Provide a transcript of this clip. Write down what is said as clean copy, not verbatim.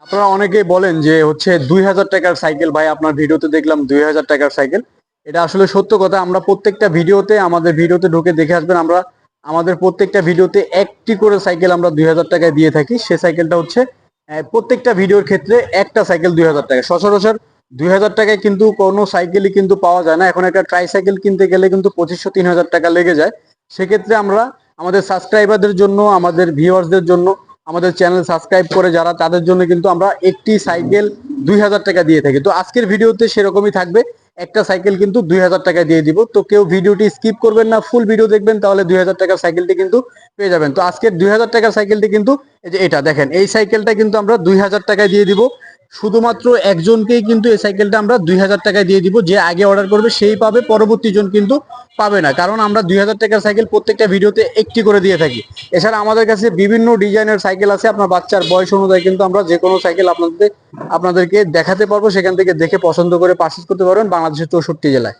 আপনারা অনেকেই বলেন যে হচ্ছে 2000 টাকার সাইকেল ভাই, আপনার ভিডিওতে দেখলাম 2000 টাকার সাইকেল। এটা আসলে সত্য কথা। আমরা প্রত্যেকটা ভিডিওতে, আমাদের ভিডিওতে ঢুকে দেখে আসবেন, আমরা আমাদের প্রত্যেকটা ভিডিওতে একটি করে সাইকেল আমরা 2000 টাকায় দিয়ে থাকি। সে সাইকেলটা হচ্ছে প্রত্যেকটা ভিডিওর ক্ষেত্রে একটা সাইকেল 2000 টাকা। সচরাচর 2000 টাকায় কিন্তু কোনো সাইকেলই কিন্তু পাওয়া যায় না। এখন একটা ট্রাই সাইকেল কিনতে গেলে কিন্তু 2500-3000 টাকা লেগে যায়। সেক্ষেত্রে আমরা আমাদের সাবস্ক্রাইবারদের জন্য, আমাদের ভিউয়ার্সদের জন্য, আমাদের চ্যানেল সাবস্ক্রাইব করে যারা, তাদের জন্য কিন্তু আমরা একটি সাইকেল 2000 টাকা দিয়ে থাকি। তো আজকের ভিডিওতে সেরকমই থাকবে, একটা সাইকেল কিন্তু 2000 টাকায় দিয়ে দিব। তো কেউ ভিডিওটি স্কিপ করবেন না, ফুল ভিডিও দেখবেন, তাহলে 2000 টাকার সাইকেলটি কিন্তু পেয়ে যাবেন। তো আজকের 2000 টাকার সাইকেলটি কিন্তু এই যে এটা দেখেন, এই সাইকেলটা কিন্তু আমরা 2000 টাকায় দিয়ে দিব। শুধুমাত্র একজনকেই কিন্তু এই সাইকেলটা আমরা 2000 টাকায় দিয়ে দিব। যে আগে অর্ডার করবে সেই পাবে, পরবর্তী জন কিন্তু পাবে না। কারণ আমরা 2000 টাকার সাইকেল প্রত্যেকটা ভিডিওতে একটি করে দিয়ে থাকি। এছাড়া আমাদের কাছে বিভিন্ন ডিজাইনের সাইকেল আছে। আপনার বাচ্চার বয়স অনুযায়ী কিন্তু আমরা যে কোনো সাইকেল আপনাদেরকে দেখাতে পারবো। সেখান থেকে দেখে পছন্দ করে পারচেজ করতে পারবেন বাংলাদেশের 64 জেলায়।